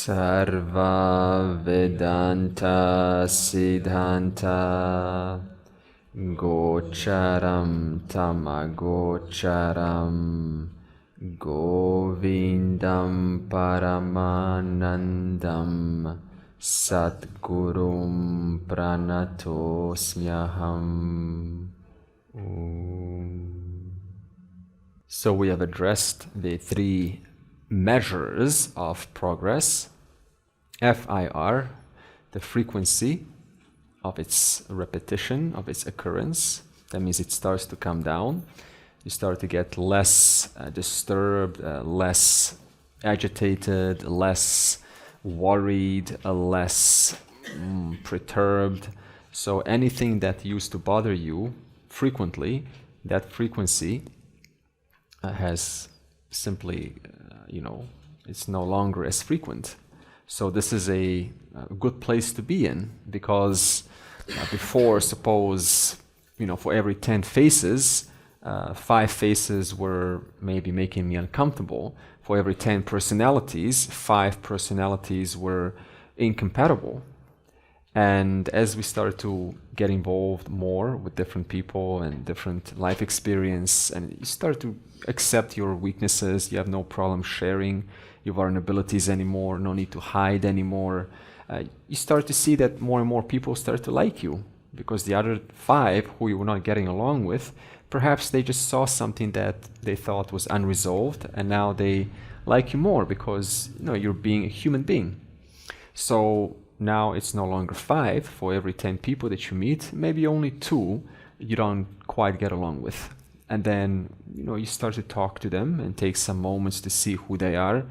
Sarva Vedanta Siddhanta Gocharam Tamagocharam Govindam Paramanandam Satgurum Pranatosmyaham. So we have addressed the three measures of progress. FIR, the frequency of its repetition, of its occurrence. That means it starts to come down. You start to get less disturbed, less agitated, less worried, less perturbed. So anything that used to bother you frequently, that frequency has simply, it's no longer as frequent. So this is a good place to be in, because before, suppose, for every 10 faces, 5 faces were maybe making me uncomfortable. For every 10 personalities, 5 personalities were incompatible. And as we start to get involved more with different people and different life experience, and you start to accept your weaknesses, you have no problem sharing your vulnerabilities anymore, no need to hide anymore. You start to see that more and more people start to like you, because the other 5 who you were not getting along with, perhaps they just saw something that they thought was unresolved, and now they like you more because you're being a human being. So now it's no longer 5 for every 10 people that you meet, maybe only 2 you don't quite get along with. And then you start to talk to them and take some moments to see who they are,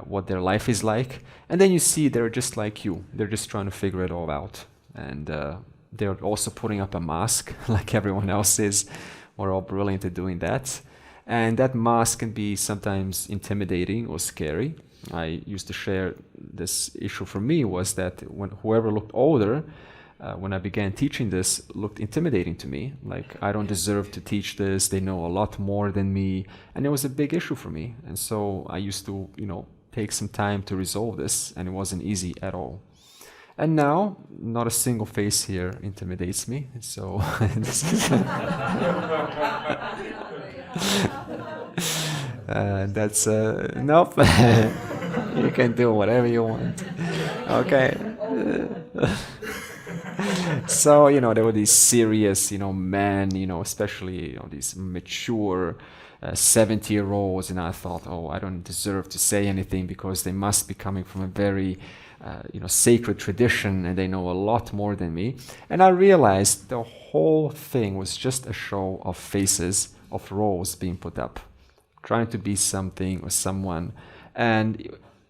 what their life is like, and then you see they're just like you. They're just trying to figure it all out, and they're also putting up a mask like everyone else is. We're all brilliant at doing that, and that mask can be sometimes intimidating or scary. I used to share this issue for me was that when whoever looked older, when I began teaching this, looked intimidating to me. Like, I don't deserve to teach this, they know a lot more than me, and it was a big issue for me. And so I used to, take some time to resolve this, and it wasn't easy at all. And now, not a single face here intimidates me, so this is that's nope. You can do whatever you want. Okay. So, there were these serious, men, especially, these mature 70-year-olds, and I thought, oh, I don't deserve to say anything because they must be coming from a very, sacred tradition, and they know a lot more than me. And I realized the whole thing was just a show of faces, of roles being put up, trying to be something or someone. And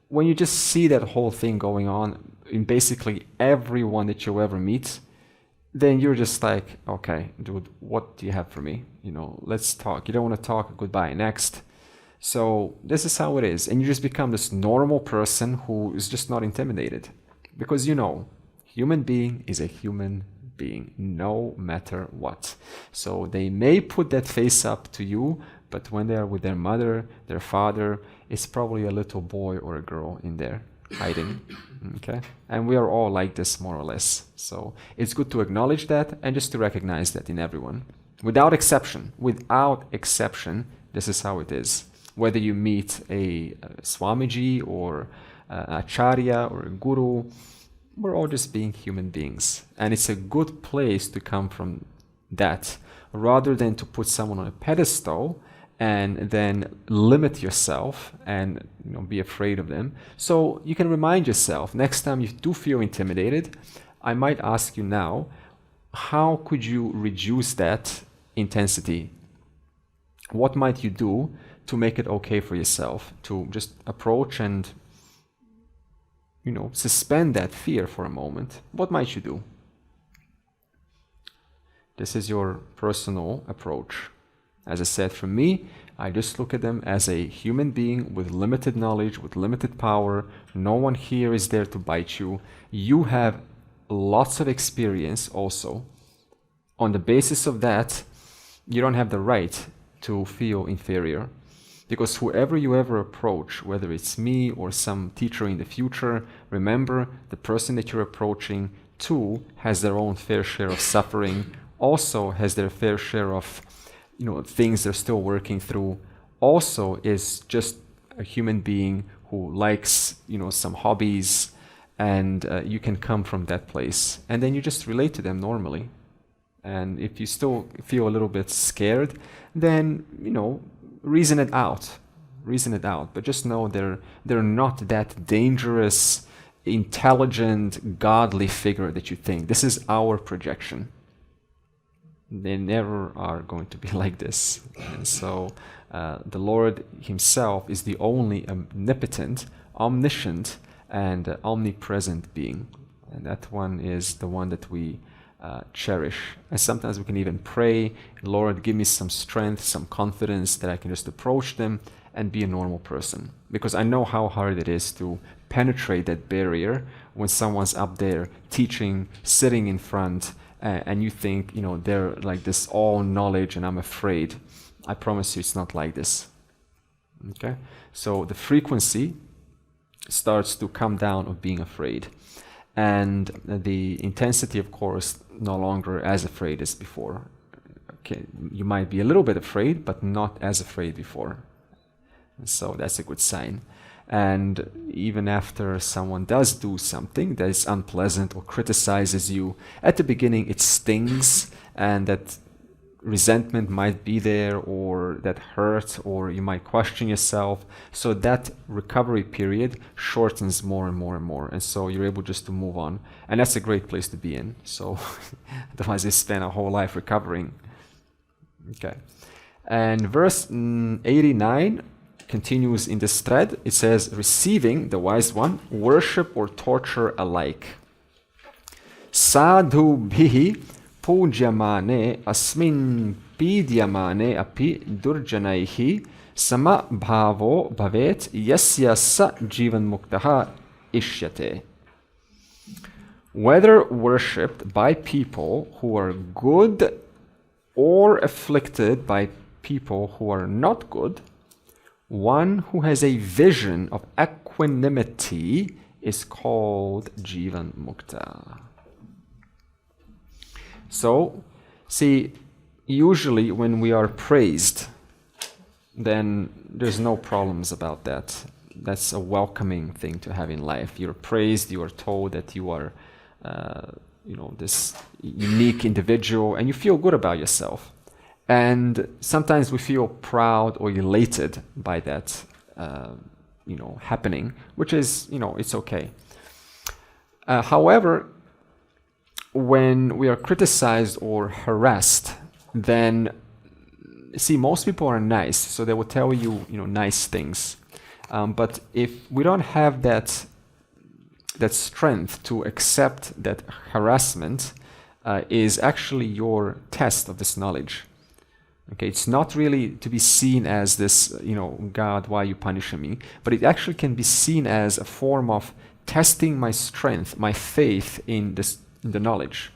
when you just see that whole thing going on in basically everyone that you ever meet, then you're just like, okay, dude, what do you have for me? Let's talk. You don't want to talk? Goodbye. Next. So this is how it is. And you just become this normal person who is just not intimidated. Because human being is a human being, no matter what. So they may put that face up to you, but when they are with their mother, their father, it's probably a little boy or a girl in there hiding. Okay? And we are all like this, more or less. So it's good to acknowledge that and just to recognize that in everyone. Without exception, this is how it is. Whether you meet a Swamiji or Acharya or a Guru, we're all just being human beings. And it's a good place to come from that, rather than to put someone on a pedestal and then limit yourself and be afraid of them. So you can remind yourself, next time you do feel intimidated, I might ask you now, how could you reduce that intensity? What might you do to make it okay for yourself to just approach and suspend that fear for a moment? What might you do? This is your personal approach. As I said, for me, I just look at them as a human being with limited knowledge, with limited power. No one here is there to bite you. You have lots of experience also. On the basis of that, you don't have the right to feel inferior. Because whoever you ever approach, whether it's me or some teacher in the future, remember the person that you're approaching too has their own fair share of suffering, also has their fair share of things they're still working through, also is just a human being who likes some hobbies, and you can come from that place and then you just relate to them normally. And if you still feel a little bit scared, then reason it out, but just know they're not that dangerous, intelligent, godly figure that you think. This is our projection. They never are going to be like this. And so the Lord himself is the only omnipotent, omniscient, and omnipresent being. And that one is the one that we cherish. And sometimes we can even pray, Lord, give me some strength, some confidence that I can just approach them and be a normal person. Because I know how hard it is to penetrate that barrier when someone's up there teaching, sitting in front, and you think, they're like this all knowledge and I'm afraid. I promise you it's not like this. Okay? So the frequency starts to come down of being afraid. And the intensity, of course, no longer as afraid as before. Okay, you might be a little bit afraid, but not as afraid before. So that's a good sign. And even after someone does do something that is unpleasant or criticizes you, at the beginning it stings, and that resentment might be there, or that hurt, or you might question yourself. So that recovery period shortens more and more and more, and so you're able just to move on, and that's a great place to be in. So otherwise you spend a whole life recovering. Okay, and verse 89 continues in this thread. It says, receiving, the wise one, worship or torture alike. Sadhu bihi pujyamane asmin pidyamane api durjanaihi sama bhavo bhavet yasya sa jivan muktaha ishyate. Whether worshipped by people who are good or afflicted by people who are not good, one who has a vision of equanimity is called Jivan Mukta. So, see, usually when we are praised, then there's no problems about that. That's a welcoming thing to have in life. You're praised, you are told that you are, this unique individual, and you feel good about yourself. And sometimes we feel proud or elated by that, happening, which is, it's okay. However, when we are criticized or harassed, then, see, most people are nice, so they will tell you, nice things. But if we don't have that strength to accept that harassment is actually your test of this knowledge. Okay, it's not really to be seen as this, God, why are you punishing me? But it actually can be seen as a form of testing my strength, my faith in the knowledge.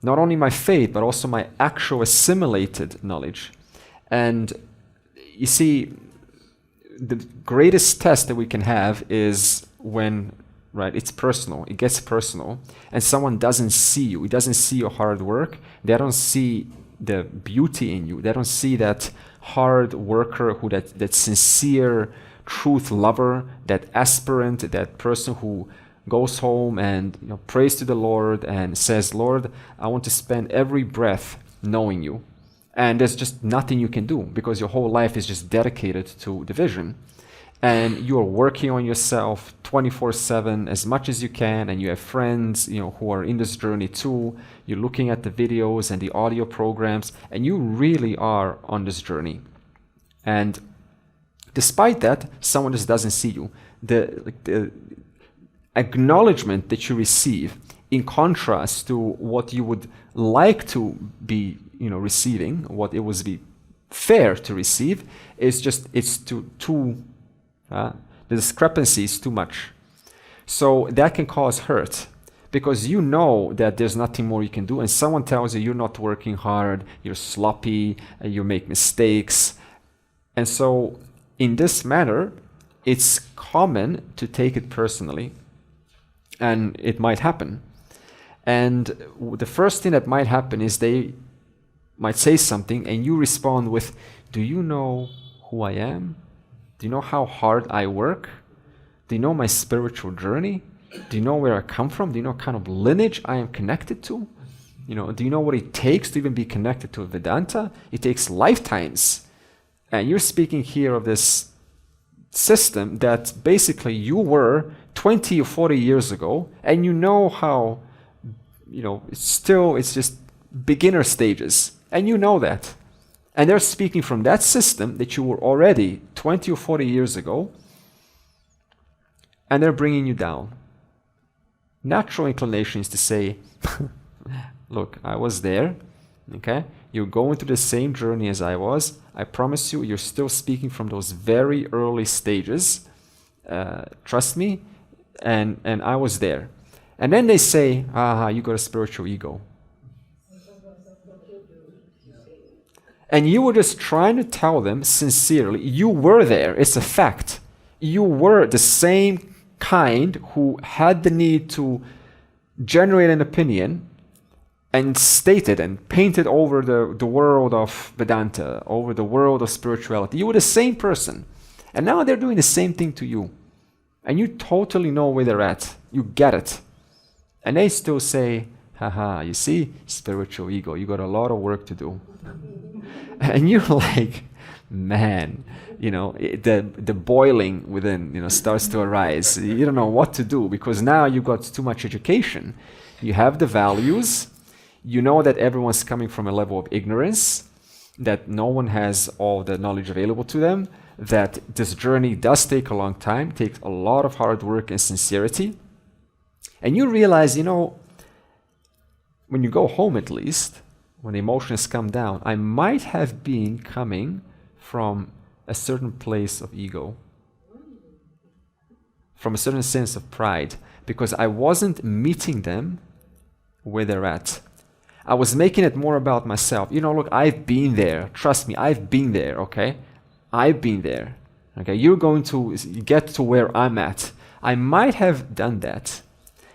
Not only my faith, but also my actual assimilated knowledge. And you see, the greatest test that we can have is when, it's personal. It gets personal, and someone doesn't see you. It doesn't see your hard work. They don't see the beauty in you. They don't see that hard worker, that sincere truth lover, that aspirant, that person who goes home and prays to the Lord and says, Lord, I want to spend every breath knowing you. And there's just nothing you can do because your whole life is just dedicated to the vision. And you're working on yourself 24/7 as much as you can, and you have friends who are in this journey too. You're looking at the videos and the audio programs, and you really are on this journey. And despite that, someone just doesn't see you. The acknowledgement that you receive, in contrast to what you would like to be receiving, what it would be fair to receive, is just, the discrepancy is too much. So that can cause hurt, because you know that there's nothing more you can do, and someone tells you you're not working hard, you're sloppy, you make mistakes. And so in this manner, it's common to take it personally, and it might happen. And the first thing that might happen is they might say something and you respond with, do you know who I am? Do you know how hard I work? Do you know my spiritual journey? Do you know where I come from? Do you know what kind of lineage I am connected to? Do you know what it takes to even be connected to Vedanta? It takes lifetimes. And you're speaking here of this system that basically you were 20 or 40 years ago, and you know how, it's just beginner stages, and you know that. And they're speaking from that system that you were already 20 or 40 years ago, and they're bringing you down. Natural inclination is to say, look, I was there, okay? You're going through the same journey as I was. I promise you, you're still speaking from those very early stages. Trust me, and I was there. And then they say, you got a spiritual ego. And you were just trying to tell them sincerely, you were there, it's a fact. You were the same kind who had the need to generate an opinion and stated and painted over the world of Vedanta, over the world of spirituality. You were the same person. And now they're doing the same thing to you. And you totally know where they're at. You get it. And they still say, you see, spiritual ego, you got a lot of work to do. And you're like, man, the boiling within, starts to arise. You don't know what to do because now you've got too much education. You have the values. You know that everyone's coming from a level of ignorance, that no one has all the knowledge available to them, that this journey does take a long time, takes a lot of hard work and sincerity. And you realize, when you go home at least, when the emotions come down, I might have been coming from a certain place of ego, from a certain sense of pride, because I wasn't meeting them where they're at. I was making it more about myself. Look, I've been there. Trust me, I've been there, okay? I've been there. Okay, you're going to get to where I'm at. I might have done that.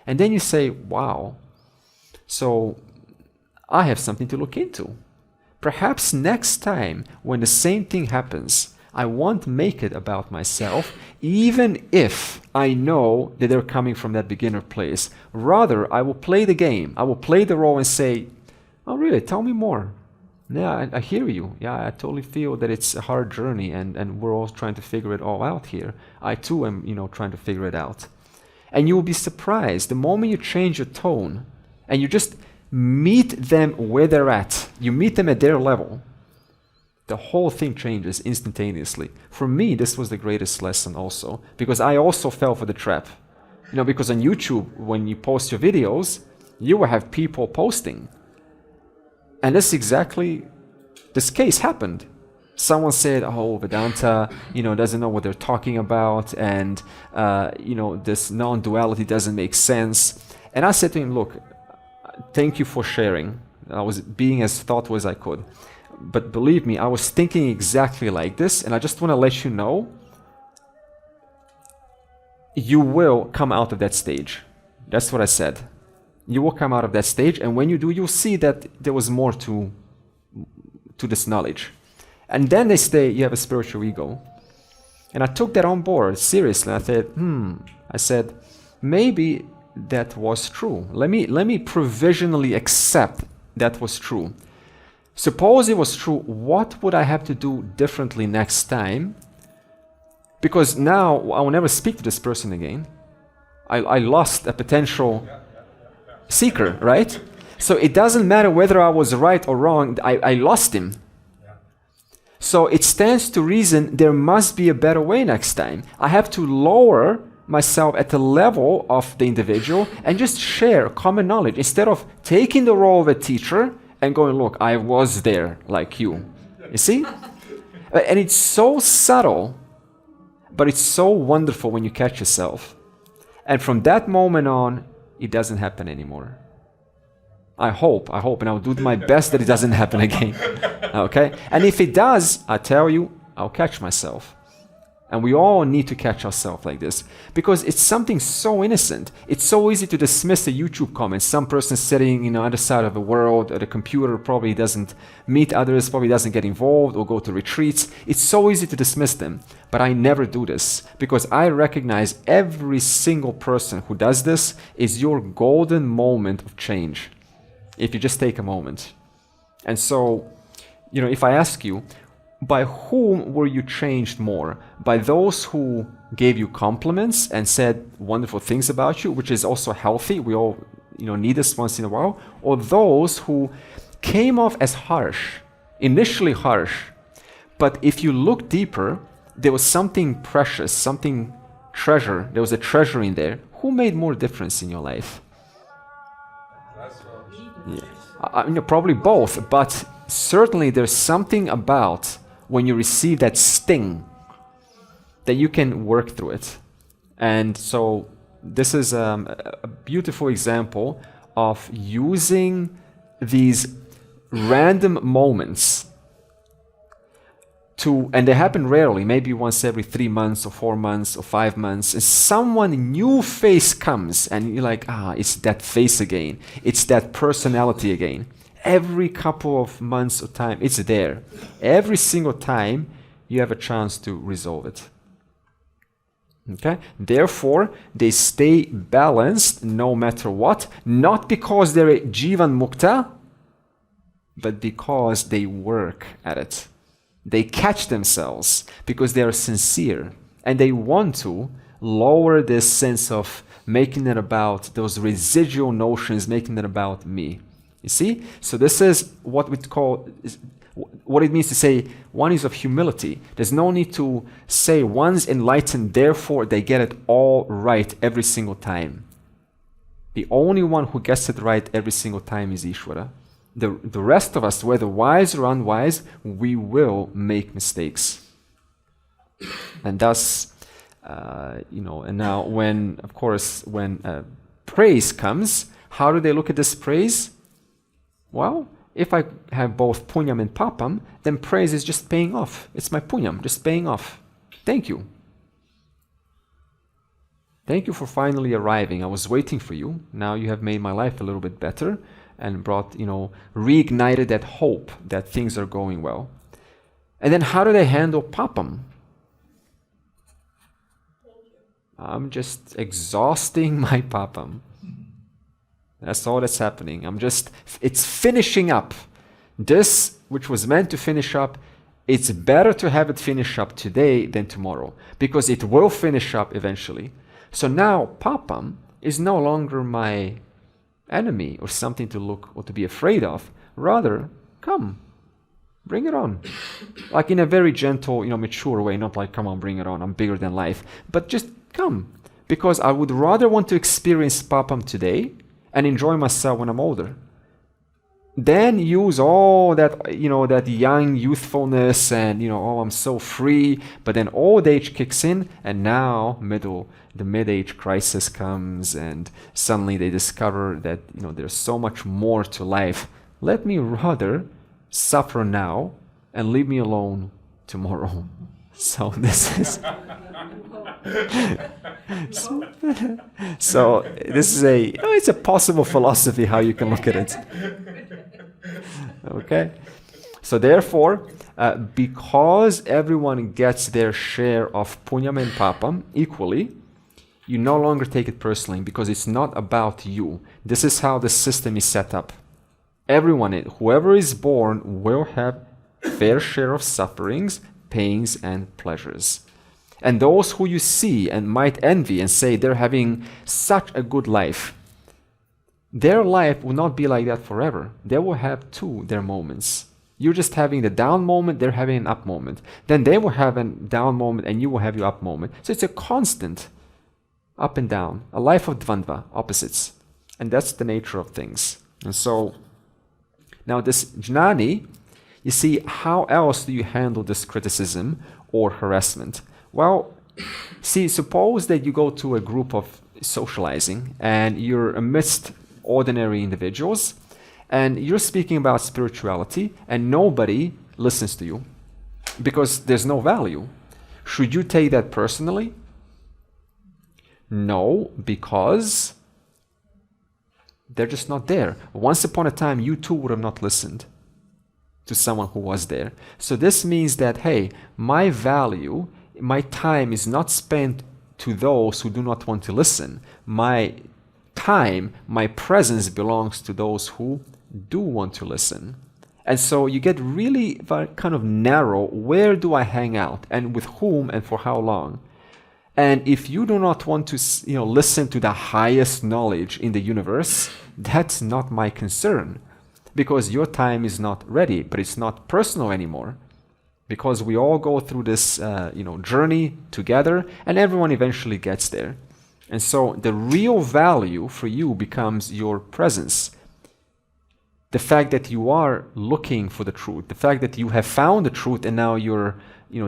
And then you say, wow, so I have something to look into. Perhaps next time when the same thing happens, I won't make it about myself, even if I know that they're coming from that beginner place. Rather, I will play the game. I will play the role and say, oh, really? Tell me more. Yeah, I hear you. Yeah, I totally feel that it's a hard journey and we're all trying to figure it all out here. I too am, trying to figure it out. And you will be surprised the moment you change your tone and you just meet them where they're at. You meet them at their level. The whole thing changes instantaneously. For me, this was the greatest lesson also, because I also fell for the trap. Because on YouTube, when you post your videos, you will have people posting. And this case happened. Someone said, oh, Vedanta, doesn't know what they're talking about, and, this non-duality doesn't make sense. And I said to him, look, thank you for sharing. I was being as thoughtful as I could. But believe me, I was thinking exactly like this, and I just want to let you know, you will come out of that stage. That's what I said. You will come out of that stage, and when you do, you'll see that there was more to this knowledge. And then they say, you have a spiritual ego. And I took that on board, seriously. I said, maybe that was true. Let me provisionally accept that was true. Suppose it was true, what would I have to do differently next time? Because now I will never speak to this person again. I lost a potential seeker, right? So it doesn't matter whether I was right or wrong, I lost him. So it stands to reason there must be a better way next time. I have to lower myself at the level of the individual and just share common knowledge instead of taking the role of a teacher and going, look, I was there like you. You see? And it's so subtle, but it's so wonderful when you catch yourself. And from that moment on, it doesn't happen anymore. I hope, and I'll do my best that it doesn't happen again. Okay? And if it does, I tell you, I'll catch myself. And we all need to catch ourselves like this because it's something so innocent. It's so easy to dismiss a YouTube comment. Some person sitting on the other side of the world at a computer probably doesn't meet others, probably doesn't get involved or go to retreats. It's so easy to dismiss them. But I never do this because I recognize every single person who does this is your golden moment of change. If you just take a moment. And so, if I ask you, by whom were you changed more? By those who gave you compliments and said wonderful things about you, which is also healthy. We all, need this once in a while. Or those who came off as harsh, initially harsh. But if you look deeper, there was something precious, something treasure. There was a treasure in there. Who made more difference in your life? Yeah. Probably both, but certainly there's something about when you receive that sting that you can work through it. And so this is a beautiful example of using these random moments and they happen rarely, maybe once every 3 months or 4 months or 5 months, and someone new face comes and you're like, it's that face again. It's that personality again. Every couple of months or time, it's there. Every single time, you have a chance to resolve it. Okay? Therefore, they stay balanced no matter what, not because they're Jivan Mukta, but because they work at it. They catch themselves because they are sincere and they want to lower this sense of making it about those residual notions, making it about me. You see? So this is what we call, what it means to say one is of humility. There's no need to say one's enlightened, therefore they get it all right every single time. The only one who gets it right every single time is Ishvara. The rest of us, whether wise or unwise, we will make mistakes. And thus, and now when praise comes, how do they look at this praise? Well, if I have both punyam and papam, then praise is just paying off. It's my punyam, just paying off. Thank you. Thank you for finally arriving. I was waiting for you. Now you have made my life a little bit better and brought, reignited that hope that things are going well. And then how do they handle papam? I'm just exhausting my papam. That's all that's happening. It's finishing up. This, which was meant to finish up, it's better to have it finish up today than tomorrow, because it will finish up eventually. So now, papam is no longer my enemy or something to look or to be afraid of. Rather, come, bring it on. Like in a very gentle, mature way, not like, come on, bring it on, I'm bigger than life. But just come, because I would rather want to experience papam today and enjoy myself when I'm older. Then use all that, that young youthfulness and, I'm so free. But then old age kicks in and now the mid-age crisis comes and suddenly they discover that, there's so much more to life. Let me rather suffer now and leave me alone tomorrow. So this is... so this is it's a possible philosophy how you can look at it. Okay, so therefore, because everyone gets their share of punyam and papam equally, you no longer take it personally because it's not about you. This is how the system is set up. Everyone, whoever is born, will have fair share of sufferings, pains, and pleasures. And those who you see and might envy and say they're having such a good life, their life will not be like that forever. They will have too their moments. You're just having the down moment, they're having an up moment. Then they will have a down moment and you will have your up moment. So it's a constant up and down, a life of dvandva, opposites. And that's the nature of things. And so now this jnani, you see, how else do you handle this criticism or harassment? Well, see, suppose that you go to a group of socializing and you're amidst ordinary individuals and you're speaking about spirituality and nobody listens to you because there's no value. Should you take that personally? No, because they're just not there. Once upon a time, you too would have not listened to someone who was there. So this means that, hey, my value, my time is not spent to those who do not want to listen. My time, my presence belongs to those who do want to listen. And so you get really kind of narrow, where do I hang out and with whom and for how long? And if you do not want to listen to the highest knowledge in the universe, that's not my concern, because your time is not ready, but it's not personal anymore, because we all go through this journey together, and everyone eventually gets there. And so the real value for you becomes your presence. The fact that you are looking for the truth, the fact that you have found the truth and now you're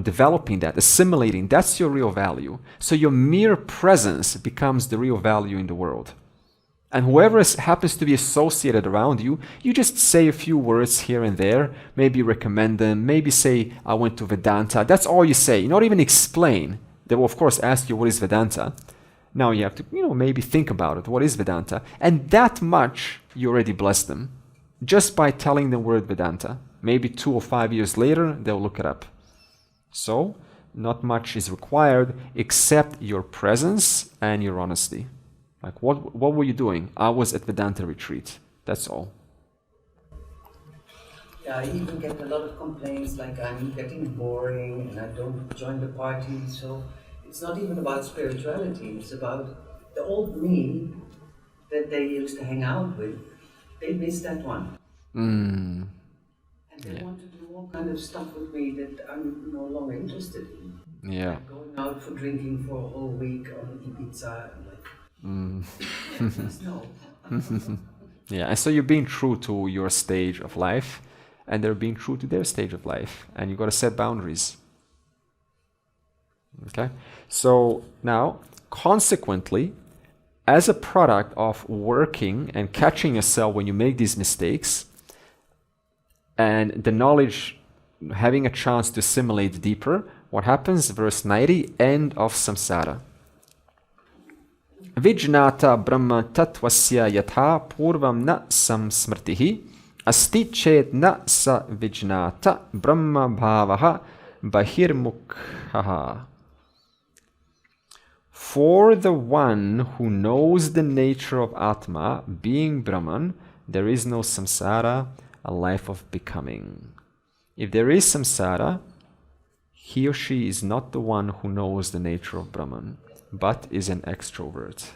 developing that, assimilating, that's your real value. So your mere presence becomes the real value in the world. And whoever happens to be associated around you, you just say a few words here and there, maybe recommend them, maybe say, I went to Vedanta. That's all you say. You not even explain. They will, of course, ask you, what is Vedanta? Now you have to, maybe think about it. What is Vedanta? And that much, you already bless them. Just by telling the word Vedanta. Maybe 2 or 5 years later, they'll look it up. So, not much is required except your presence and your honesty. Like, what were you doing? I was at Vedanta retreat. That's all. Yeah, I even get a lot of complaints like I'm getting boring and I don't join the party. So it's not even about spirituality. It's about the old me that they used to hang out with. They miss that one. And they want to do all kind of stuff with me that I'm no longer interested in. Yeah. Like going out for drinking for a whole week on Ibiza. No. Yeah, and so you're being true to your stage of life, and they're being true to their stage of life, and you got to set boundaries. Okay? So now, consequently, as a product of working and catching yourself when you make these mistakes, and the knowledge having a chance to assimilate deeper, what happens? Verse 90, end of samsara. Vijnata brahma tattvasya yatha purvam na samsmrtihi asti chet na sa vijnata brahma bhavaha bahirmukhaha. For the one who knows the nature of Atma, being Brahman, there is no samsara, a life of becoming. If there is samsara, he or she is not the one who knows the nature of Brahman, but is an extrovert.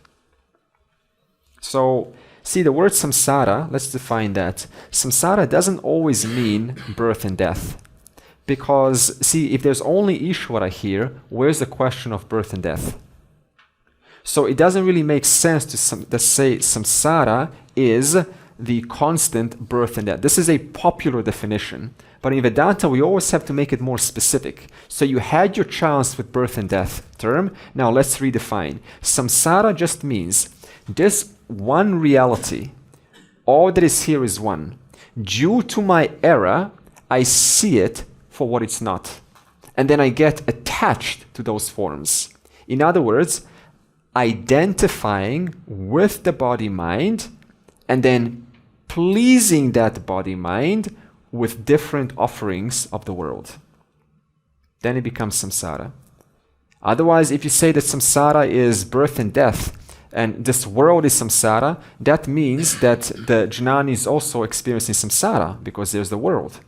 So, see, the word samsara, let's define that. Samsara doesn't always mean birth and death. Because, see, if there's only Ishvara here, where's the question of birth and death? So it doesn't really make sense to say samsara is the constant birth and death. This is a popular definition. But in Vedanta, we always have to make it more specific. So you had your chance with birth and death term. Now let's redefine. Samsara just means this one reality. All that is here is one. Due to my error, I see it for what it's not. And then I get attached to those forms. In other words, identifying with the body-mind and then pleasing that body-mind with different offerings of the world. Then it becomes samsara. Otherwise, if you say that samsara is birth and death, and this world is samsara, that means that the jnani is also experiencing samsara, because there's the world.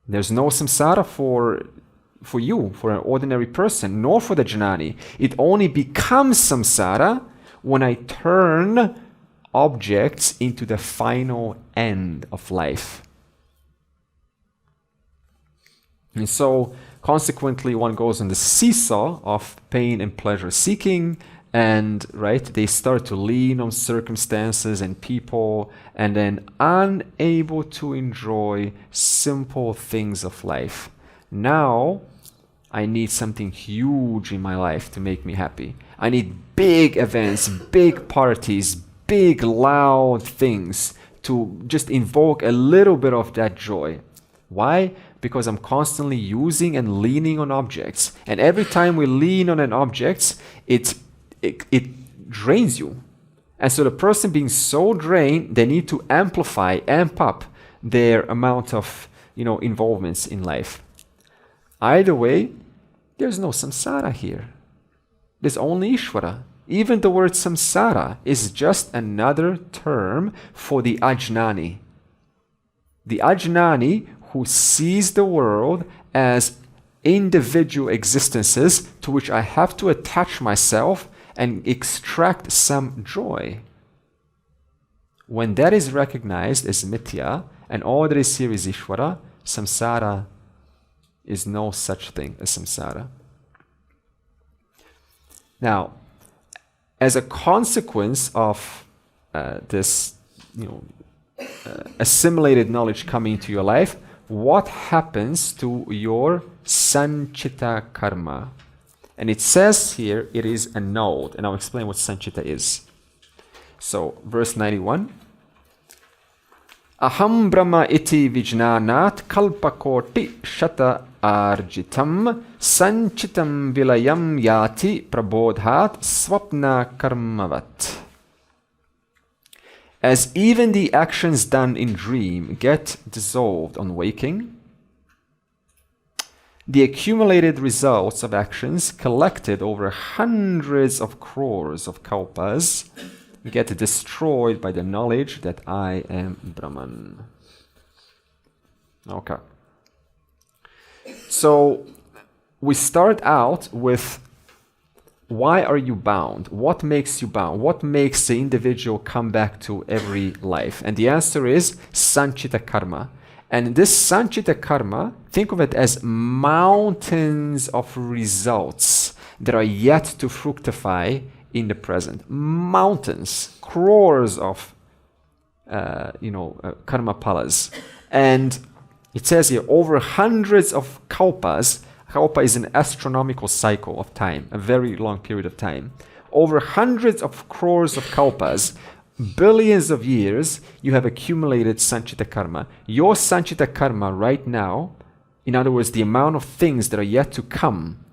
There's no samsara for you, for an ordinary person, nor for the jnani. It only becomes samsara when I turn objects into the final end of life. And so, consequently, one goes on the seesaw of pain and pleasure seeking, and they start to lean on circumstances and people, and then unable to enjoy simple things of life. Now, I need something huge in my life to make me happy. I need big events, big parties, big loud things to just invoke a little bit of that joy. Why? Because I'm constantly using and leaning on objects. And every time we lean on an object, it drains you. And so the person being so drained, they need to amp up their amount of, involvements in life. Either way, there's no samsara here. There's only Ishvara. Even the word samsara is just another term for the ajnani. The ajnani who sees the world as individual existences to which I have to attach myself and extract some joy. When that is recognized as mithya and all that is here is Ishvara, samsara is no such thing as samsara. Now, as a consequence of this, assimilated knowledge coming into your life, what happens to your sanchita karma? And it says here it is annulled, and I'll explain what sanchita is. So, verse 91. Aham Brahma iti vijnanat kalpakoti shata arjitam sanchitam vilayam yati prabodhat swapna karmavat. As even the actions done in dream get dissolved on waking, the accumulated results of actions collected over hundreds of crores of kalpas get destroyed by the knowledge that I am Brahman. Okay. So we start out with, why are you bound? What makes you bound? What makes the individual come back to every life? And the answer is sanchita karma. And this sanchita karma, think of it as mountains of results that are yet to fructify in the present. Mountains, crores of karma palas. And it says here, over hundreds of kalpas. Kalpa is an astronomical cycle of time, a very long period of time. Over hundreds of crores of kalpas, billions of years, you have accumulated sanchita karma. Your sanchita karma right now, in other words, the amount of things that are yet to come,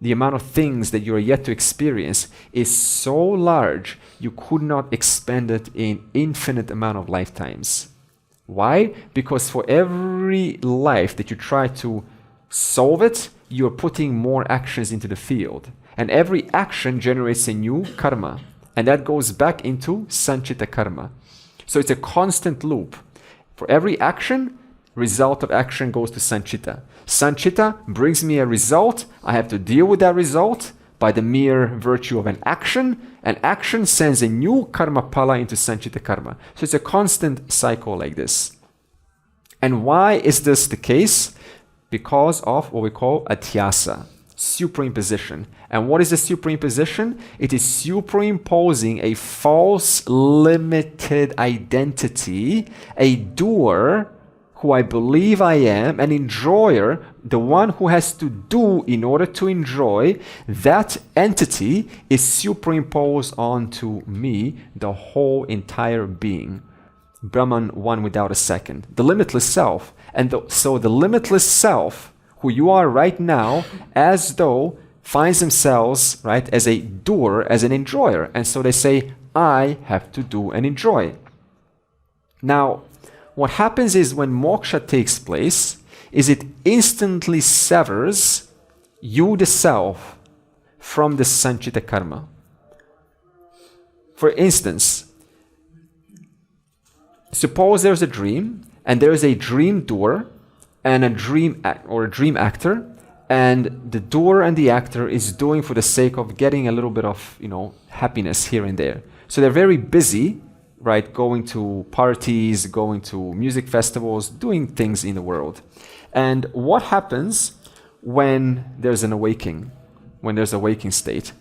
the amount of things that you are yet to experience is so large, you could not expend it in infinite amount of lifetimes. Why? Because for every life that you try to solve it, you're putting more actions into the field. And every action generates a new karma. And that goes back into sanchita karma. So it's a constant loop. For every action, result of action goes to sanchita. Sanchita brings me a result. I have to deal with that result by the mere virtue of an action. And action sends a new karma pala into sanchita karma. So it's a constant cycle like this. And why is this the case? Because of what we call adhyasa, superimposition. And what is a superimposition? It is superimposing a false, limited identity, a doer who I believe I am, an enjoyer, the one who has to do in order to enjoy. That entity is superimposed onto me, the whole entire being. Brahman, one without a second. The limitless self. And so the limitless self, who you are right now, as though finds themselves, right, as a doer, as an enjoyer. And so they say, I have to do and enjoy. Now, what happens is when moksha takes place, is it instantly severs you, the self, from the sanchita karma. For instance, suppose there's a dream, and there's a dream doer and a dream actor, and the doer and the actor is doing for the sake of getting a little bit of happiness here and there. So they're very busy, right, going to parties, going to music festivals, doing things in the world. And what happens when there's an awakening, when there's a waking state?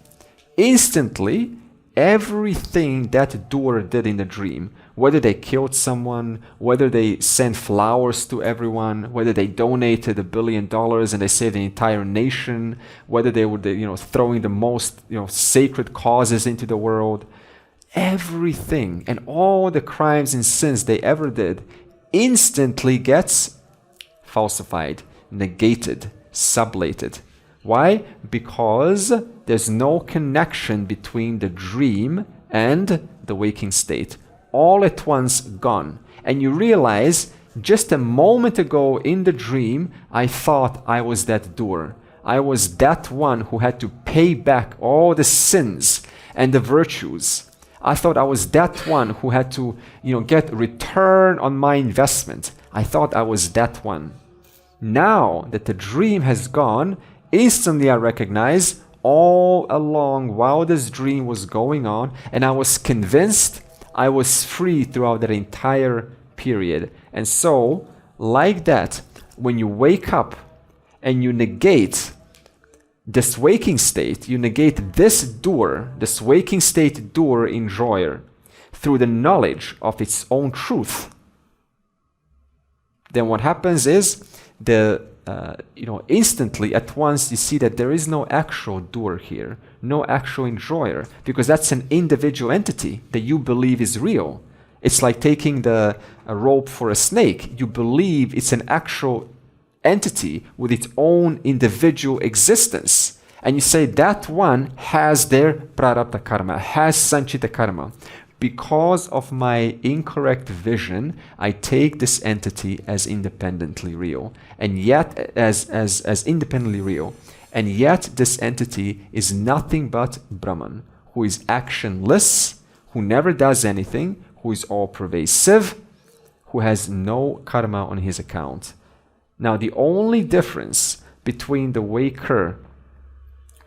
Instantly, everything that doer did in the dream, whether they killed someone, whether they sent flowers to everyone, whether they donated $1 billion and they saved the entire nation, whether they were throwing the most sacred causes into the world, everything and all the crimes and sins they ever did instantly gets falsified, negated, sublated. Why? Because there's no connection between the dream and the waking state. All at once gone. And you realize, just a moment ago in the dream, I thought I was that doer. I was that one who had to pay back all the sins and the virtues. I thought I was that one who had to, get return on my investment. I thought I was that one. Now that the dream has gone, instantly I recognize all along while this dream was going on, and I was convinced I was free throughout that entire period. And so, like that, when you wake up and you negate this waking state, you negate this doer, this waking state doer enjoyer, through the knowledge of its own truth, then what happens is instantly at once you see that there is no actual doer here, no actual enjoyer, because that's an individual entity that you believe is real. It's like taking a rope for a snake. You believe it's an actual entity with its own individual existence. And you say that one has their prarabdha karma, has sanchita karma. Because of my incorrect vision, I take this entity as independently real, and yet as independently real. And yet this entity is nothing but Brahman, who is actionless, who never does anything, who is all pervasive, who has no karma on his account. Now, the only difference between the waker,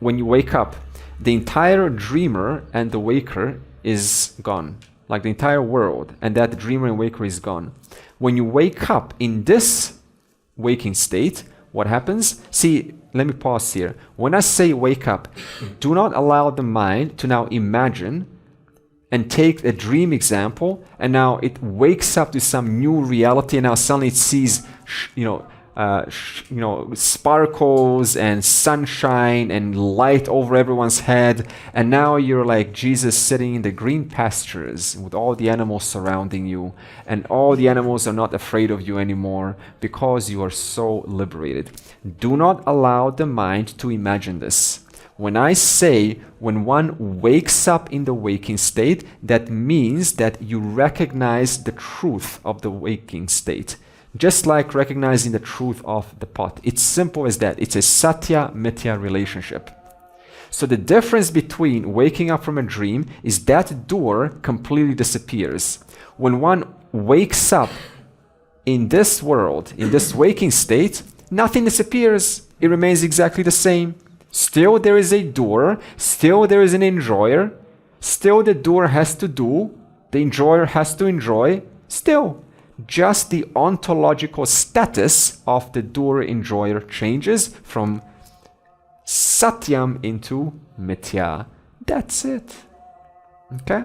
when you wake up, the entire dreamer and the waker is gone. Like the entire world, and that dreamer and waker is gone. When you wake up in this waking state, what happens? See, let me pause here. When I say wake up, do not allow the mind to now imagine and take a dream example, and now it wakes up to some new reality, and now suddenly it sees, sparkles and sunshine and light over everyone's head, and now you're like Jesus sitting in the green pastures with all the animals surrounding you, and all the animals are not afraid of you anymore because you are so liberated. Do not allow the mind to imagine this. When I say when one wakes up in the waking state, that means that you recognize the truth of the waking state. Just like recognizing the truth of the pot. It's simple as that. It's a satya-mithya relationship. So the difference between waking up from a dream is that doer completely disappears. When one wakes up in this world, in this waking state, nothing disappears. It remains exactly the same. Still there is a doer, still there is an enjoyer, still the doer has to do, the enjoyer has to enjoy, still. Just the ontological status of the doer-enjoyer changes from satyam into mithya. That's it. Okay?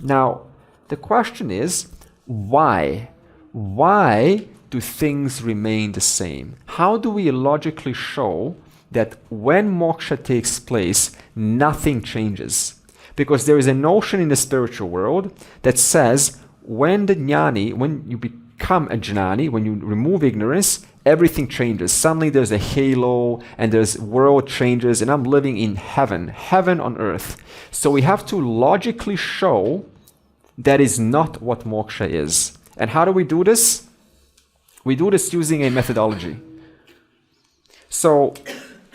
Now, the question is, why? Why do things remain the same? How do we logically show that when moksha takes place, nothing changes? Because there is a notion in the spiritual world that says, when you become a jnani, when you remove ignorance, everything changes. Suddenly there's a halo and there's world changes, and I'm living in heaven on earth. So we have to logically show that is not what moksha is. And how do we do this? We do this using a methodology. So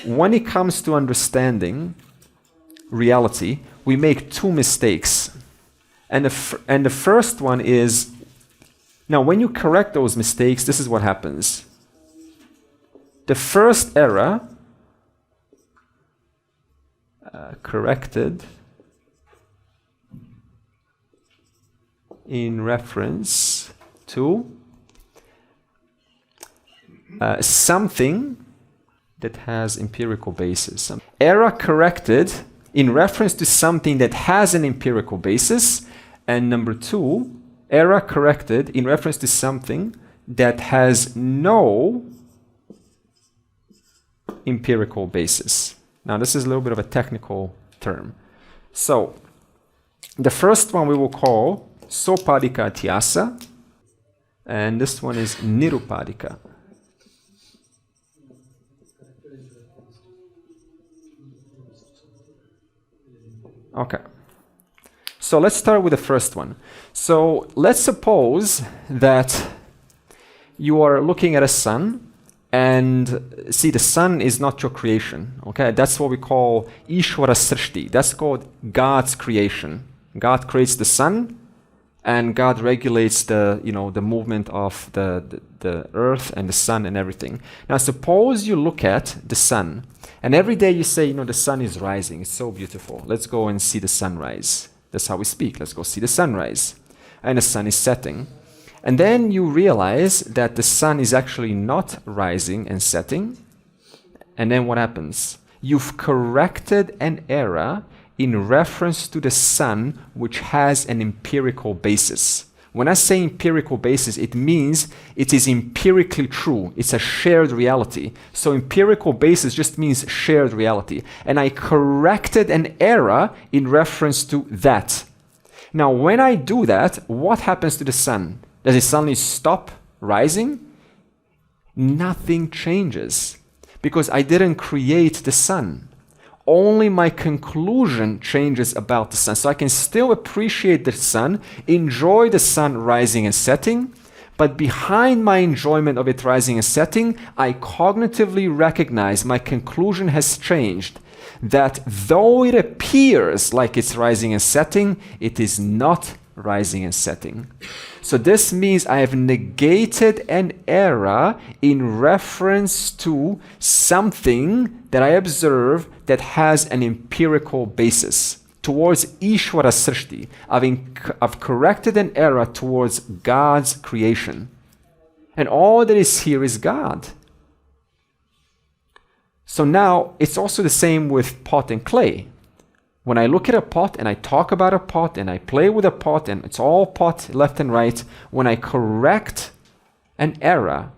when it comes to understanding reality, we make two mistakes. And the first one is, now when you correct those mistakes, this is what happens. The first error, corrected in reference to something that has empirical basis. Error corrected in reference to something that has an empirical basis. And number two, error corrected in reference to something that has no empirical basis. Now, this is a little bit of a technical term. So, the first one we will call sopadika atyasa, and this one is nirupadika. Okay. So let's start with the first one. So let's suppose that you are looking at a sun, and see, the sun is not your creation. Okay, that's what we call Ishvara Srishti. That's called God's creation. God creates the sun, and God regulates the the movement of the earth and the sun and everything. Now suppose you look at the sun, and every day you say, the sun is rising. It's so beautiful. Let's go and see the sunrise. That's how we speak. Let's go see the sunrise. And the sun is setting. And then you realize that the sun is actually not rising and setting. And then what happens? You've corrected an error in reference to the sun, which has an empirical basis. When I say empirical basis, it means it is empirically true. It's a shared reality. So empirical basis just means shared reality. And I corrected an error in reference to that. Now, when I do that, what happens to the sun? Does it suddenly stop rising? Nothing changes, because I didn't create the sun. Only my conclusion changes about the sun. So I can still appreciate the sun, enjoy the sun rising and setting, but behind my enjoyment of it rising and setting, I cognitively recognize my conclusion has changed, that though it appears like it's rising and setting, it is not rising and setting. So this means I have negated an error in reference to something that I observe that has an empirical basis. Towards Ishvara Srishti, I've corrected an error towards God's creation. And all that is here is God. So now it's also the same with pot and clay. When I look at a pot and I talk about a pot and I play with a pot and it's all pot left and right, when I correct an error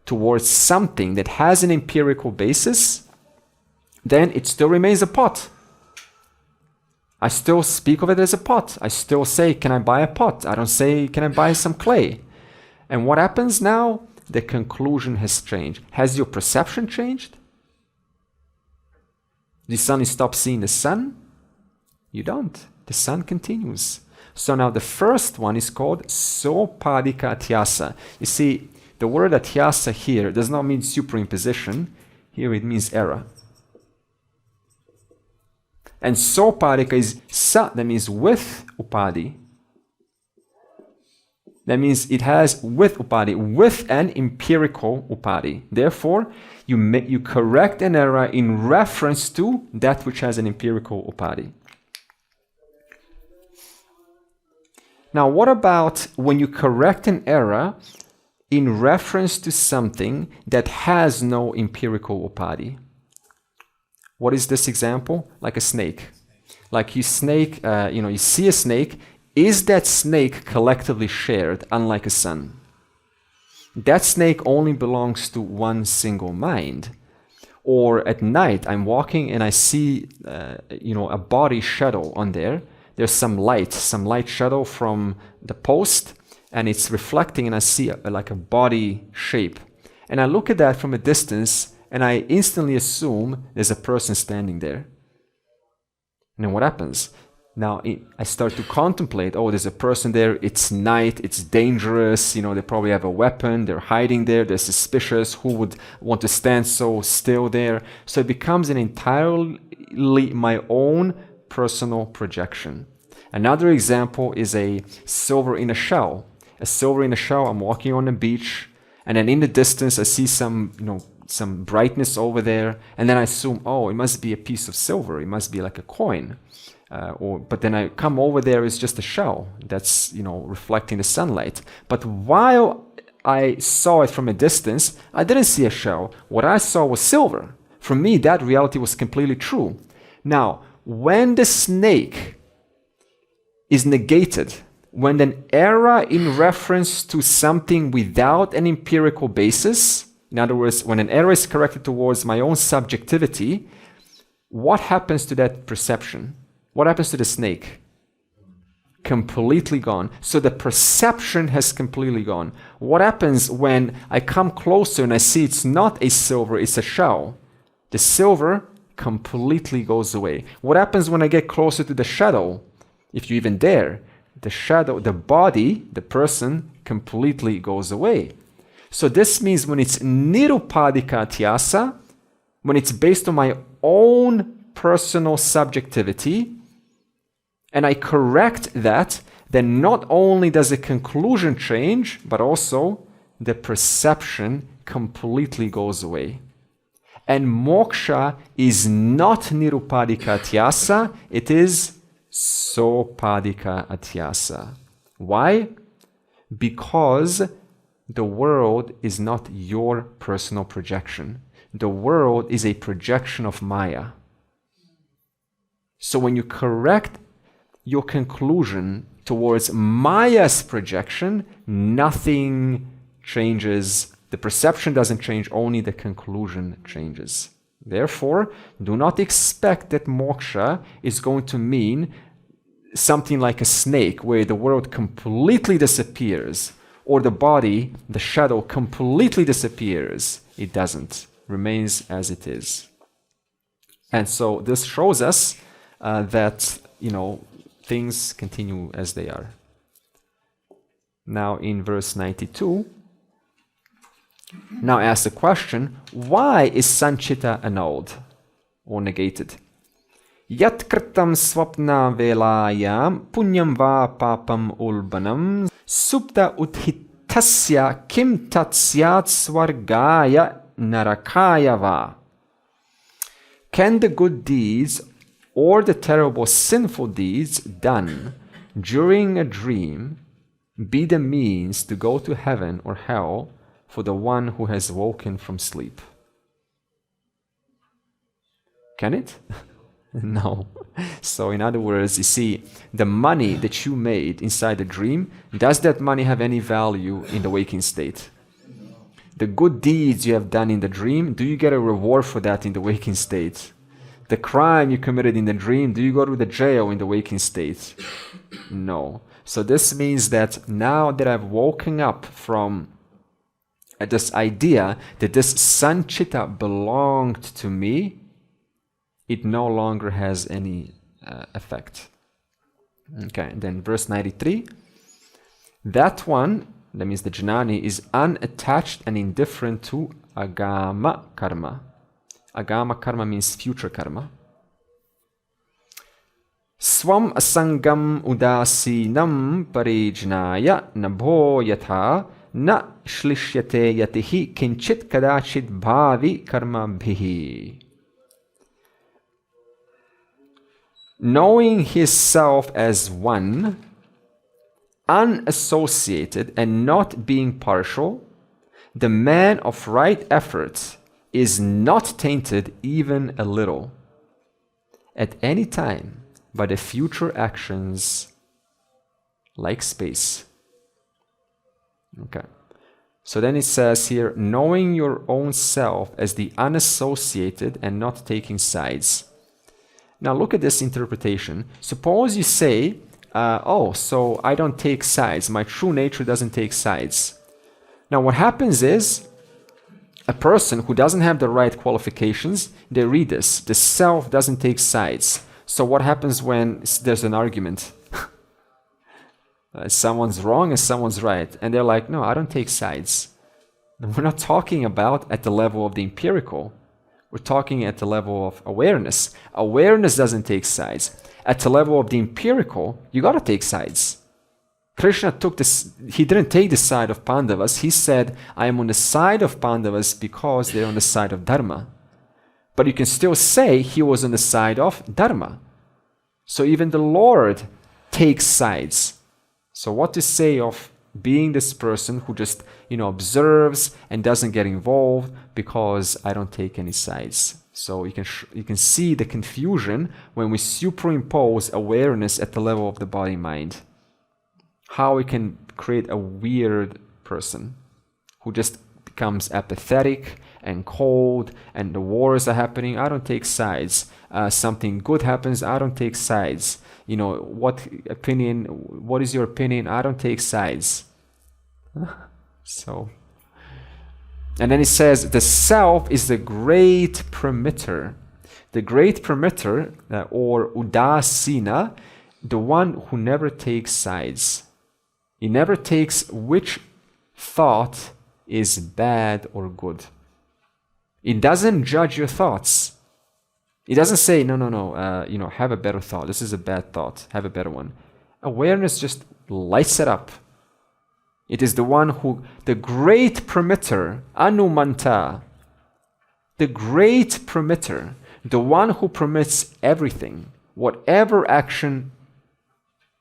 towards something that has an empirical basis, then it still remains a pot. I still speak of it as a pot. I still say, can I buy a pot? I don't say, can I buy some clay? And what happens now? The conclusion has changed. Has your perception changed? Did you suddenly stop seeing the sun? You don't. The sun continues. So now the first one is called sopadika atyasa. You see, the word atyasa here does not mean superimposition. Here it means error. And sopadika is sa, that means with upadi. That means it has with upadi, with an empirical upadi. Therefore, you correct an error in reference to that which has an empirical upadi. Now, what about when you correct an error in reference to something that has no empirical upadi? What is this example? Like a snake. Like you see a snake. Is that snake collectively shared, unlike a sun? That snake only belongs to one single mind. Or at night, I'm walking and I see, a body shadow on there. There's some light shadow from the post, and it's reflecting, and I see like a body shape. And I look at that from a distance, and I instantly assume there's a person standing there. And then what happens? Now I start to contemplate, there's a person there, it's night, it's dangerous, they probably have a weapon, they're hiding there, they're suspicious, who would want to stand so still there? So it becomes an entirely my own personal projection. Another example is a silver in a shell. A silver in a shell, I'm walking on the beach, and then in the distance I see some brightness over there, and then I assume, it must be a piece of silver, it must be like a coin. But then I come over there, it's just a shell that's reflecting the sunlight. But while I saw it from a distance, I didn't see a shell. What I saw was silver. For me, that reality was completely true. Now, when the snake is negated, when an error in reference to something without an empirical basis, in other words, when an error is corrected towards my own subjectivity, what happens to that perception? What happens to the snake? Completely gone. So the perception has completely gone. What happens when I come closer and I see it's not a silver, it's a shell? The silver completely goes away. What happens when I get closer to the shadow? If you even dare, the shadow, the body, the person completely goes away. So this means when it's nirupadika atyasa, when it's based on my own personal subjectivity, and I correct that, then not only does the conclusion change, but also the perception completely goes away. And moksha is not nirupadika atyasa, it is sopadika atyasa. Why? Because the world is not your personal projection. The world is a projection of Maya. So when you correct your conclusion towards Maya's projection, nothing changes. The perception doesn't change, only the conclusion changes. Therefore, do not expect that moksha is going to mean something like a snake, where the world completely disappears, or the body, the shadow, completely disappears. It doesn't. Remains as it is. And so this shows us that, things continue as they are. Now in verse 92, now ask the question, why is sanchita annulled or negated? Yat kritam swapna velayam punyam va papam ulbanam supta uthitasya kim tatsyat swargaya narakaya va. Can the good deeds or the terrible sinful deeds done during a dream be the means to go to heaven or hell for the one who has woken from sleep? Can it? No. So in other words, you see, the money that you made inside the dream, does that money have any value in the waking state? The good deeds you have done in the dream, do you get a reward for that in the waking state? The crime you committed in the dream, do you go to the jail in the waking state? No. So this means that now that I've woken up from this idea that this sanchita belonged to me, it no longer has any effect. Okay, and then verse 93. That one, that means the jnani, is unattached and indifferent to agama karma. Agama karma means future karma. Swam asangam udasinam parijnaya nabho yatha na shlishyate yatihi kinchit kadachit bhavi karma bhihi. Knowing his self as one, unassociated and not being partial, the man of right efforts is not tainted even a little at any time by the future actions like space. Okay. So then it says here, knowing your own self as the unassociated and not taking sides. Now look at this interpretation. Suppose you say, so I don't take sides. My true nature doesn't take sides. Now what happens is, a person who doesn't have the right qualifications, they read this. The self doesn't take sides. So what happens when there's an argument? Someone's wrong and someone's right. And they're like, no, I don't take sides. We're not talking about at the level of the empirical. We're talking at the level of awareness. Awareness doesn't take sides. At the level of the empirical, you got to take sides. Krishna he didn't take the side of Pandavas. He said, I am on the side of Pandavas because they're on the side of Dharma. But you can still say he was on the side of Dharma. So even the Lord takes sides. So what to say of being this person who just, observes and doesn't get involved because I don't take any sides. So you can see the confusion when we superimpose awareness at the level of the body-mind. How we can create a weird person who just becomes apathetic and cold, and the wars are happening, I don't take sides. Something good happens, I don't take sides. What is your opinion? I don't take sides. So And then he says the self is the great permitter. The great permitter, or udasina, the one who never takes sides. He never takes which thought is bad or good. He doesn't judge your thoughts. He doesn't say, no, have a better thought. This is a bad thought. Have a better one. Awareness just lights it up. It is the one who, the great permitter, anumanta, the great permitter, the one who permits everything, whatever action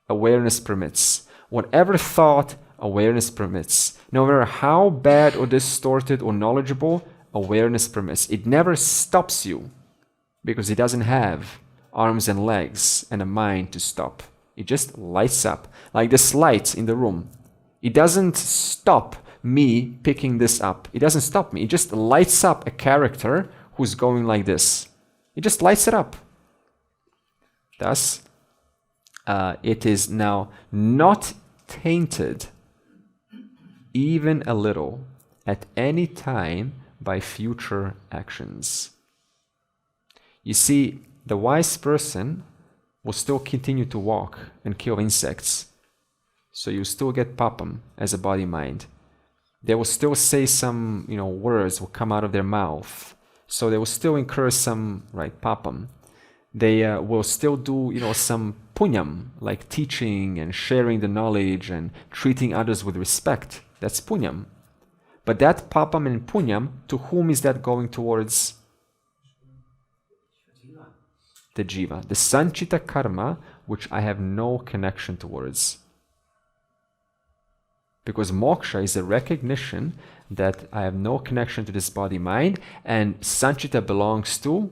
awareness permits, whatever thought awareness permits, no matter how bad or distorted or knowledgeable, awareness permits. It never stops you because it doesn't have arms and legs and a mind to stop. It just lights up like this light in the room. It doesn't stop me picking this up. It doesn't stop me. It just lights up a character who's going like this. It just lights it up. Thus, it is now not tainted even a little at any time by future actions. You see, the wise person will still continue to walk and kill insects. So you still get papam as a body-mind. They will still say some, words will come out of their mouth. So they will still incur some, papam. They will still do, some punyam, like teaching and sharing the knowledge and treating others with respect. That's punyam. But that papam and punyam, to whom is that going towards? The jiva. The sanchita karma, which I have no connection towards. Because moksha is a recognition that I have no connection to this body-mind, and sanchita belongs to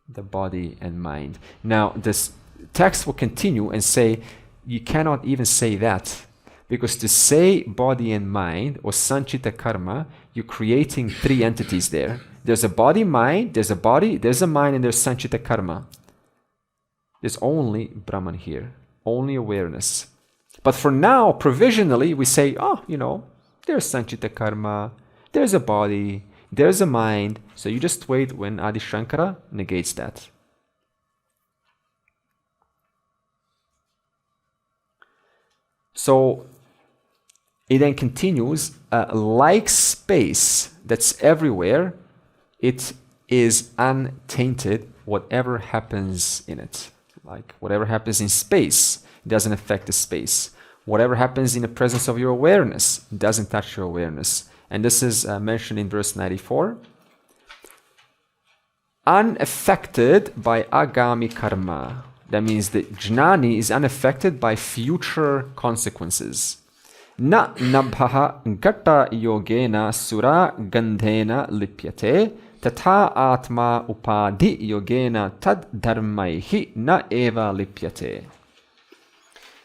the body and mind. Now, this text will continue and say, you cannot even say that. Because to say body and mind, or sanchita karma, you're creating three entities there. There's a body-mind, there's a body, there's a mind, and there's sanchita karma. There's only Brahman here, only awareness. But for now, provisionally, we say, there's sanchita karma, there's a body, there's a mind. So you just wait when Adi Shankara negates that. So it then continues, like space that's everywhere, it is untainted, whatever happens in it. Like whatever happens in space, doesn't affect the space. Whatever happens in the presence of your awareness doesn't touch your awareness. And this is mentioned in verse 94. Unaffected by agami karma. That means that jnani is unaffected by future consequences. Na nabhaha gata yogena sura gandhena lipyate tatha atma upadhi yogena tad dharmaihi na eva lipyate.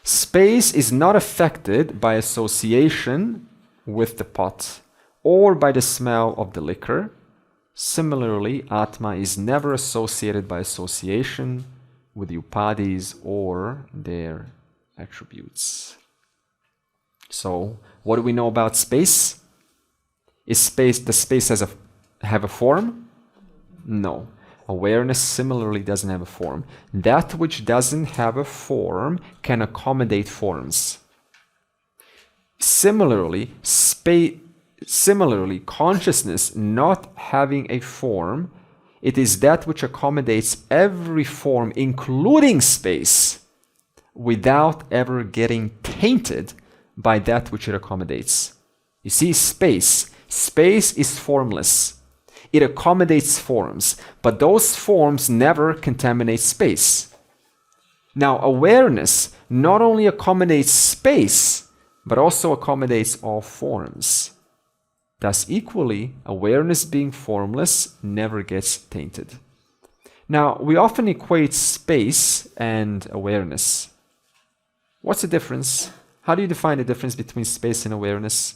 Space is not affected by association with the pot or by the smell of the liquor. Similarly, Atma is never associated by association with the upadhis or their attributes. So, what do we know about space? Does space have a form? No. Awareness similarly doesn't have a form. That which doesn't have a form can accommodate forms. Similarly, consciousness not having a form, it is that which accommodates every form, including space, without ever getting tainted by that which it accommodates. You see, space is formless. It accommodates forms, but those forms never contaminate space. Now, awareness not only accommodates space, but also accommodates all forms. Thus, equally, awareness being formless never gets tainted. Now, we often equate space and awareness. What's the difference? How do you define the difference between space and awareness?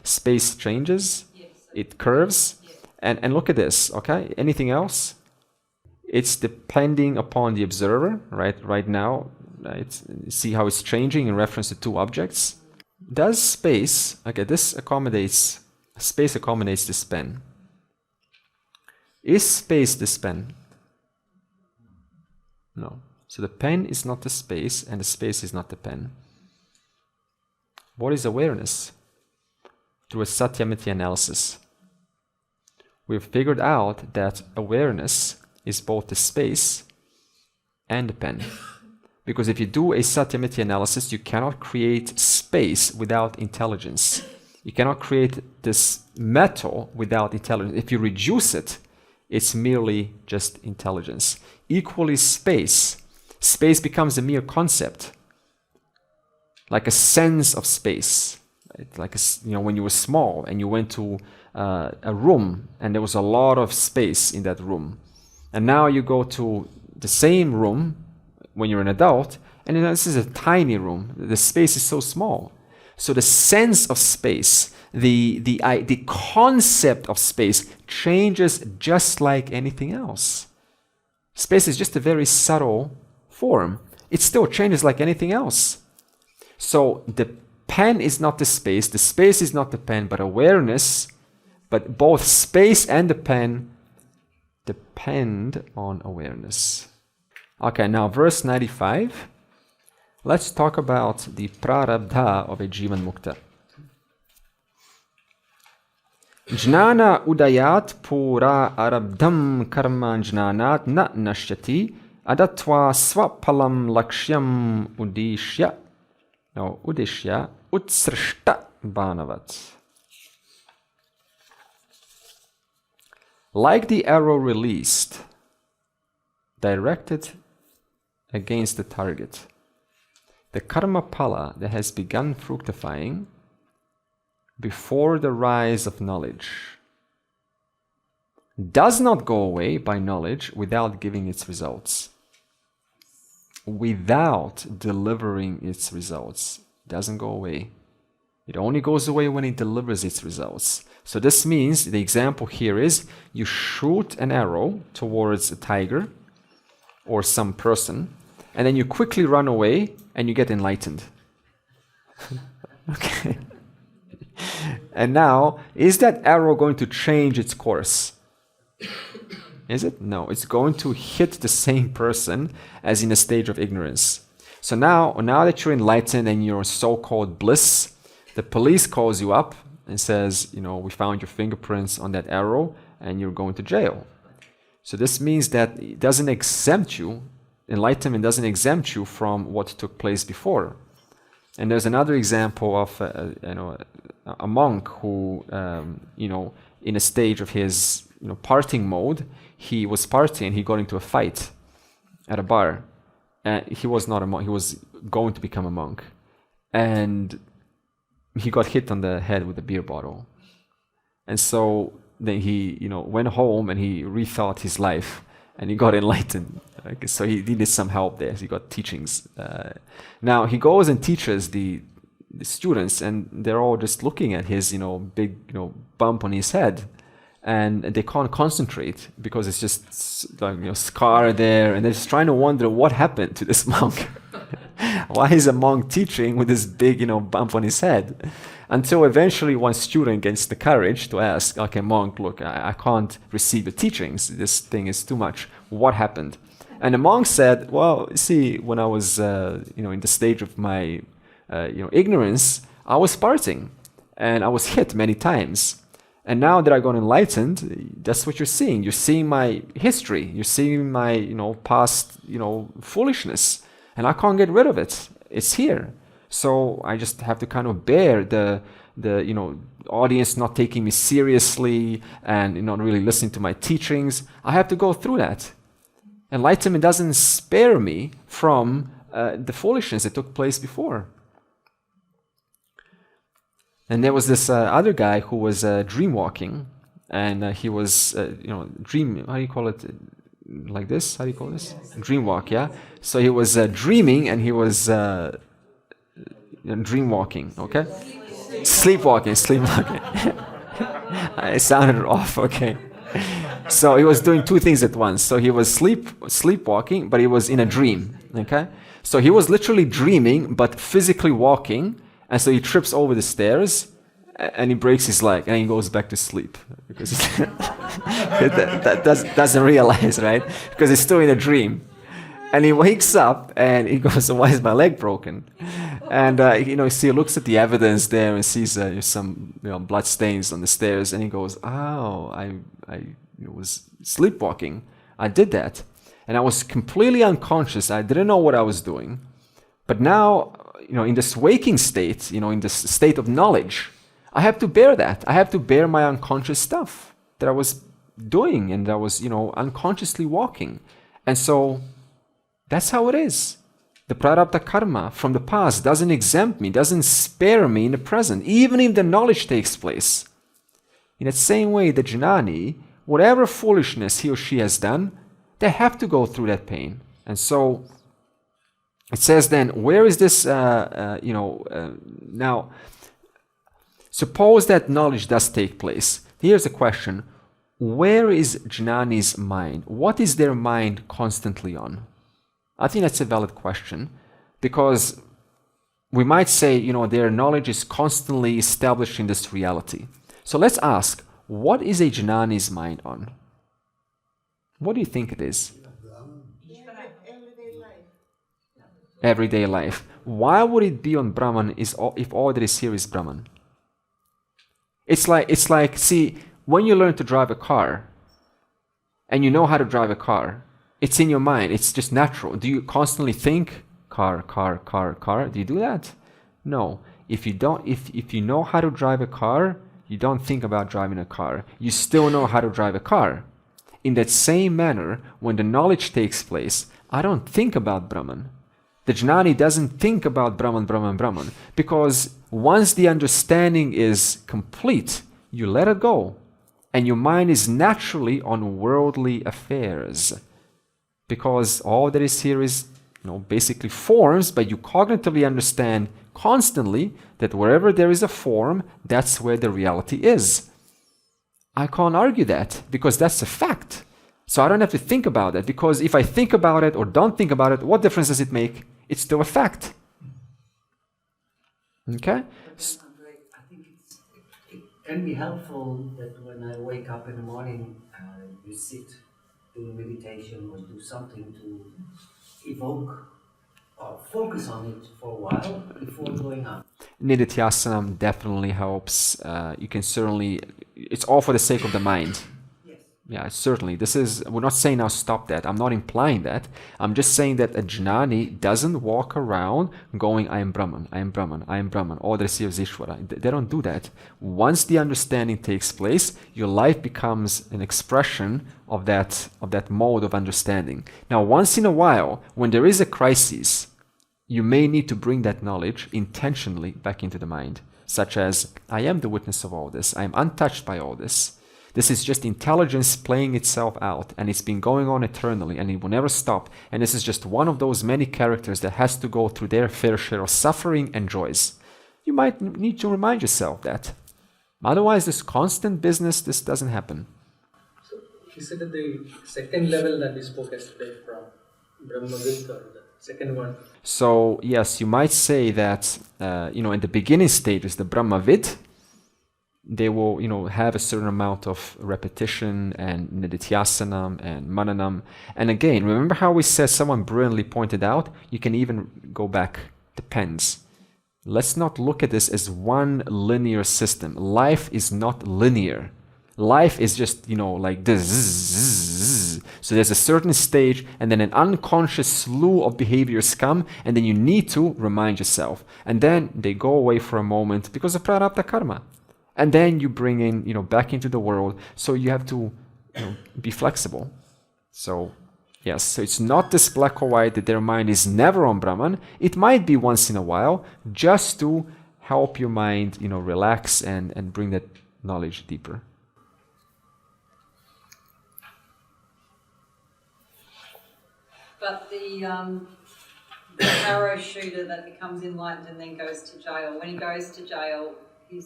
Space changes, it curves, and look at this, okay? Anything else? It's depending upon the observer, right? Right now, see how it's changing in reference to two objects. Does space, okay, this accommodates Space accommodates this pen. Is space this pen? No. So the pen is not the space, and the space is not the pen. What is awareness? Through a Satyamiti analysis, we've figured out that awareness is both the space and the pen. Because if you do a Satyamiti analysis, you cannot create space without intelligence. You cannot create this metal without intelligence. If you reduce it, it's merely just intelligence. Equally space. Space becomes a mere concept, like a sense of space. Right? Like when you were small and you went to a room and there was a lot of space in that room, and now you go to the same room when you're an adult, and this is a tiny room. The space is so small. So the sense of space, the concept of space changes just like anything else. Space is just a very subtle form. It still changes like anything else. So the pen is not the space is not the pen, but awareness, but both space and the pen depend on awareness. Okay, now verse 95. Let's talk about the prarabdha of a Jivan Mukta. Jnana udayat pura arabdham karma jnanat na nashyati adatva swapalam lakshyam udishya utsrishta bhanavat. Like the arrow released, directed against the target, the karma pala that has begun fructifying before the rise of knowledge does not go away by knowledge without giving its results. Without delivering its results. It doesn't go away. It only goes away when it delivers its results. So this means, the example here is, you shoot an arrow towards a tiger or some person, and then you quickly run away and you get enlightened. Okay. And now, is that arrow going to change its course? Is it? No, it's going to hit the same person as in a stage of ignorance. So now that you're enlightened and you're so-called bliss, the police calls you up and says, we found your fingerprints on that arrow and you're going to jail. So this means that it doesn't exempt you, enlightenment doesn't exempt you from what took place before. And there's another example of a monk who, in a stage of his partying mode, he was partying, he got into a fight at a bar. He was not a monk, he was going to become a monk. And he got hit on the head with a beer bottle. And so then he, went home and he rethought his life and he got enlightened. Okay, so he needed some help there. So he got teachings. Now he goes and teaches the students, and they're all just looking at his, big, bump on his head, and they can't concentrate because it's just like scar there, and they're just trying to wonder what happened to this monk. Why is a monk teaching with this big, bump on his head? Until eventually one student gets the courage to ask, okay, monk, look, I can't receive your teachings. This thing is too much. What happened? And the monk said, well, see, when I was, in the stage of my, ignorance, I was partying and I was hit many times. And now that I got enlightened, that's what you're seeing. You're seeing my history. You're seeing my, past, foolishness. And I can't get rid of it. It's here. So I just have to kind of bear the audience not taking me seriously and not really listening to my teachings. I have to go through that. Enlightenment doesn't spare me from the foolishness that took place before. And there was this other guy who was dream walking, and he was, dream, how do you call it? Like this? How do you call this? Dream walk, yeah? So he was dreaming and he was dream walking, okay? Sleepwalking. I sounded off, okay. So he was doing two things at once. So he was sleepwalking, but he was in a dream, okay? So he was literally dreaming, but physically walking. And so he trips over the stairs and he breaks his leg, and he goes back to sleep because doesn't realize, right? Because he's still in a dream, and he wakes up and he goes, "Why is my leg broken?" And he looks at the evidence there and sees some blood stains on the stairs, and he goes, "Oh, I was sleepwalking. I did that, and I was completely unconscious. I didn't know what I was doing, but now." In this waking state, in this state of knowledge, I have to bear that. I have to bear my unconscious stuff that I was doing and that I was, unconsciously walking. And so that's how it is. The prarabdha karma from the past doesn't exempt me, doesn't spare me in the present, even if the knowledge takes place. In that same way, the jnani, whatever foolishness he or she has done, they have to go through that pain. And so it says then, where is this, now, suppose that knowledge does take place. Here's the question. Where is Jnani's mind? What is their mind constantly on? I think that's a valid question, because we might say, their knowledge is constantly establishing this reality. So let's ask, what is a Jnani's mind on? What do you think it is? Everyday life. Why would it be on Brahman if all that is here is Brahman? It's like, see, when you learn to drive a car, and you know how to drive a car, it's in your mind, it's just natural. Do you constantly think, car? Do you do that? No. If you know how to drive a car, you don't think about driving a car. You still know how to drive a car. In that same manner, when the knowledge takes place, I don't think about Brahman. The jnani doesn't think about Brahman, because once the understanding is complete, you let it go, and your mind is naturally on worldly affairs, because all that is here is, basically forms, but you cognitively understand constantly that wherever there is a form, that's where the reality is. I can't argue that, because that's a fact. So I don't have to think about it, because if I think about it or don't think about it, what difference does it make? It's still a fact. Okay? I think it can be helpful that when I wake up in the morning, you sit, do a meditation or do something to evoke or focus on it for a while before going out. Nididhyasanam definitely helps. You can certainly, it's all for the sake of the mind. Yeah, certainly. We're not saying now stop that. I'm not implying that. I'm just saying that a jnani doesn't walk around going, I am Brahman, all the Siva Ishvara. They don't do that. Once the understanding takes place, your life becomes an expression of that mode of understanding. Now, once in a while, when there is a crisis, you may need to bring that knowledge intentionally back into the mind, such as, I am the witness of all this. I am untouched by all this. This is just intelligence playing itself out, and it's been going on eternally, and it will never stop. And this is just one of those many characters that has to go through their fair share of suffering and joys. You might need to remind yourself that. Otherwise, this constant business, this doesn't happen. So, is it the second level that we spoke yesterday from Brahmavid, or the second one? So, yes, you might say that, in the beginning stages, the Brahmavid, they will, have a certain amount of repetition and nididhyasanam and mananam. And again, remember how we said, someone brilliantly pointed out, you can even go back, depends. Let's not look at this as one linear system. Life is not linear. Life is just, like this. So there's a certain stage, and then an unconscious slew of behaviors come, and then you need to remind yourself. And then they go away for a moment because of prarabdha karma. And then you bring in, back into the world. So you have to be flexible. So, yes, so it's not this black or white that their mind is never on Brahman. It might be once in a while, just to help your mind, relax and bring that knowledge deeper. But the arrow shooter that becomes enlightened and then goes to jail, when he goes to jail, he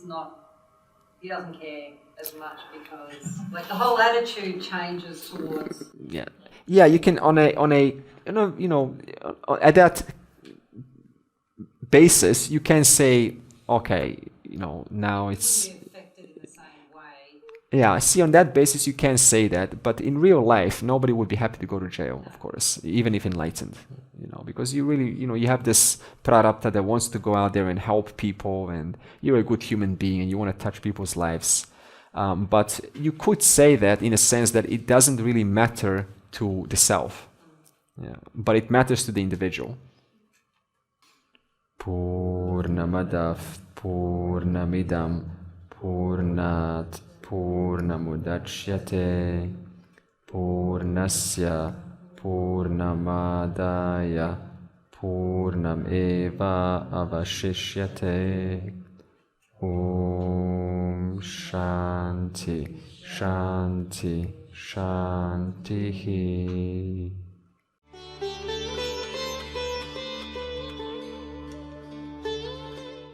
doesn't care as much, because the whole attitude changes towards. Yeah. You can at that basis you can say, okay, now it's, Be affected in the same way. yeah, see, on that basis you can say that, but in real life nobody would be happy to go to jail, of course, even if enlightened, because you really, you have this prarabdha that wants to go out there and help people, and you're a good human being and you want to touch people's lives. But you could say that in a sense that it doesn't really matter to the self, yeah, but it matters to the individual. Purnamadav Purnamidam Purnat Purnamudachyate Purnasya Purnamadaya Purnameva Avashishyate. Om Shanti Shanti Shanti.